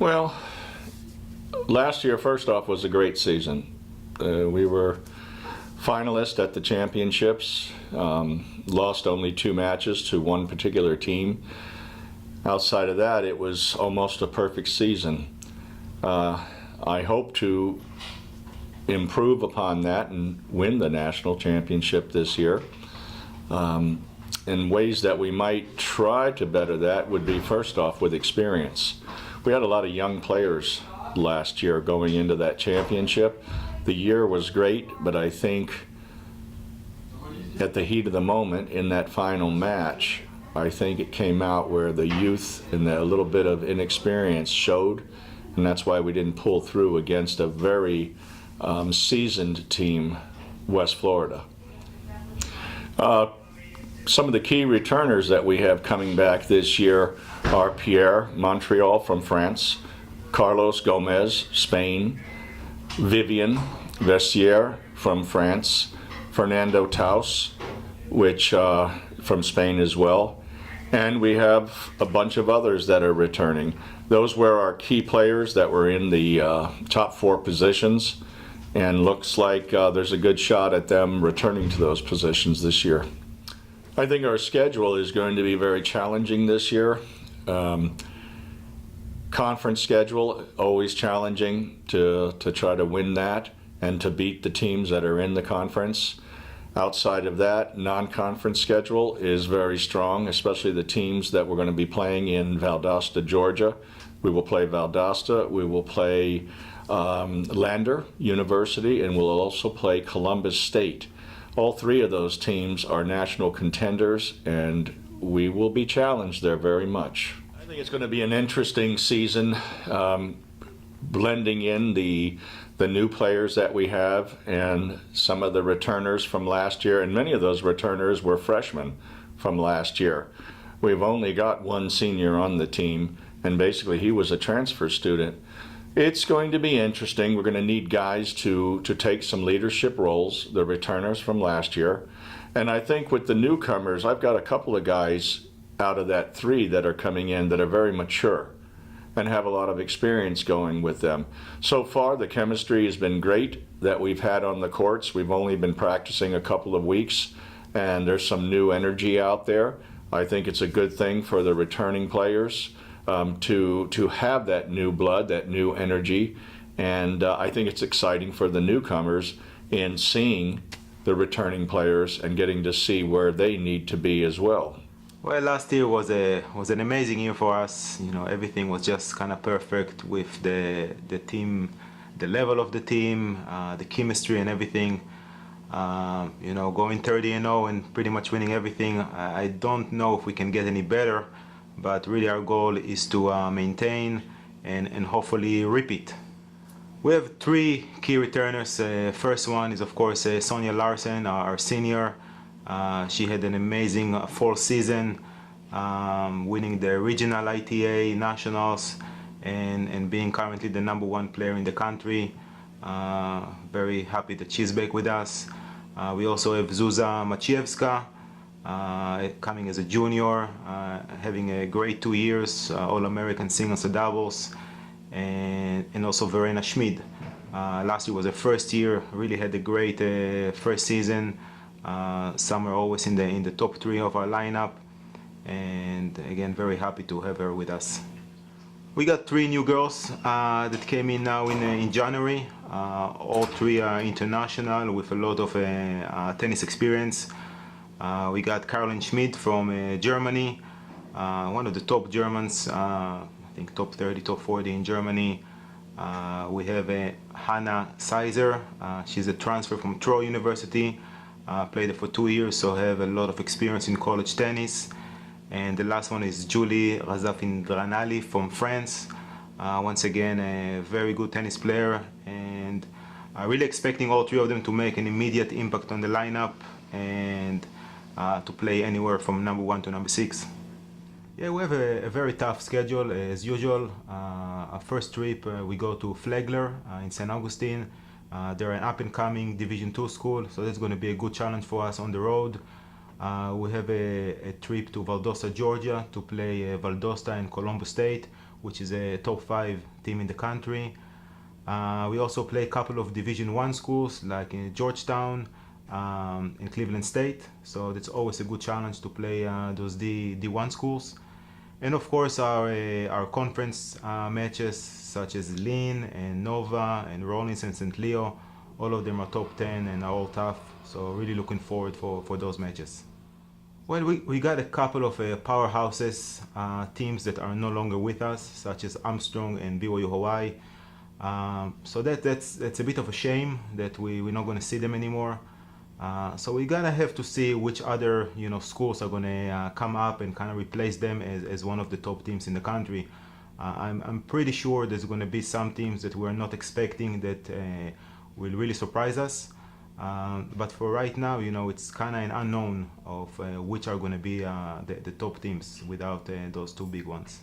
Well, last year, first off, was a great season. We were finalists at the championships, lost only 2 matches to one particular team. Outside of that, it was almost a perfect season. I hope to improve upon that and win the national championship this year. In ways that we might try to better that would be, first off, with experience. We had a lot of young players last year going into that championship. The year was great, but I think at the heat of the moment in that final match, I think it came out where the youth and a little bit of inexperience showed, and that's why we didn't pull through against a very seasoned team, West Florida. Some of the key returners that we have coming back this year are Pierre Montreal from France, Carlos Gomez, Spain, Vivian Vestier from France, Fernando Taus, which from Spain as well, and we have a bunch of others that are returning. Those were our key players that were in the top 4 positions, and looks like there's a good shot at them returning to those positions this year. I think our schedule is going to be very challenging this year. Conference schedule, always challenging to try to win that and to beat the teams that are in the conference. Outside of that, non-conference schedule is very strong, especially the teams that we're going to be playing in Valdosta, Georgia. We will play Valdosta, we will play Lander University, and we'll also play Columbus State. All 3 of those teams are national contenders, and we will be challenged there very much. I think it's going to be an interesting season, blending in the new players that we have and some of the returners from last year, and many of those returners were freshmen from last year. We've only got 1 senior on the team, and basically he was a transfer student. It's going to be interesting. We're going to need guys to take some leadership roles, the returners from last year. And I think with the newcomers, I've got a couple of guys out of that 3 that are coming in that are very mature and have a lot of experience going with them. So far, the chemistry has been great that we've had on the courts. We've only been practicing a couple of weeks, and there's some new energy out there. I think it's a good thing for the returning players to have that new blood, that new energy, and I think it's exciting for the newcomers in seeing the returning players and getting to see where they need to be as well. Well, last year was an amazing year for us. You know, everything was just kind of perfect with the team, the level of the team, the chemistry and everything. You know, going 30-0 and pretty much winning everything. I don't know if we can get any better, but really our goal is to maintain and hopefully repeat. We have 3 key returners. First one is of course Sonia Larsen, our senior. She had an amazing fall season, winning the regional ITA nationals and being currently the #1 player in the country. Very happy that she's back with us. We also have Zuza Maciejewska, coming as a junior, having a great 2 years, All-American singles and doubles, and also Verena Schmidt. Last year was her first year, really had a great first season. Some are always in the top 3 of our lineup, and again very happy to have her with us. We got 3 new girls that came in now in January. All 3 are international with a lot of tennis experience. We got Carolyn Schmidt from Germany, one of the top Germans, I think top 30, top 40 in Germany. We have Hannah Sizer. She's a transfer from Troy University. Played it for 2 years, so have a lot of experience in college tennis. And the last one is Julie Razafindranali from France. Once again, a very good tennis player, and really expecting all 3 of them to make an immediate impact on the lineup and to play anywhere from #1 to #6. Yeah, we have a very tough schedule as usual. Our first trip we go to Flagler in St. Augustine. They're an up-and-coming Division II school, so that's going to be a good challenge for us on the road. We have a trip to Valdosta, Georgia to play Valdosta and Columbus State, which is a top 5 team in the country. We also play a couple of Division 1 schools like in Georgetown, in Cleveland State. So it's always a good challenge to play those D1 schools. And of course our conference matches such as Lynn and Nova and Rollins and St. Leo, all of them are top 10 and are all tough. So really looking forward for those matches. Well, we got a couple of powerhouses, teams that are no longer with us, such as Armstrong and BYU Hawaii. So that's a bit of a shame that we're not going to see them anymore. So we gotta have to see which other schools are going to come up and kind of replace them as one of the top teams in the country. I'm pretty sure there's going to be some teams that we're not expecting that will really surprise us. But for right now, it's kind of an unknown of which are going to be the top teams without those two big ones.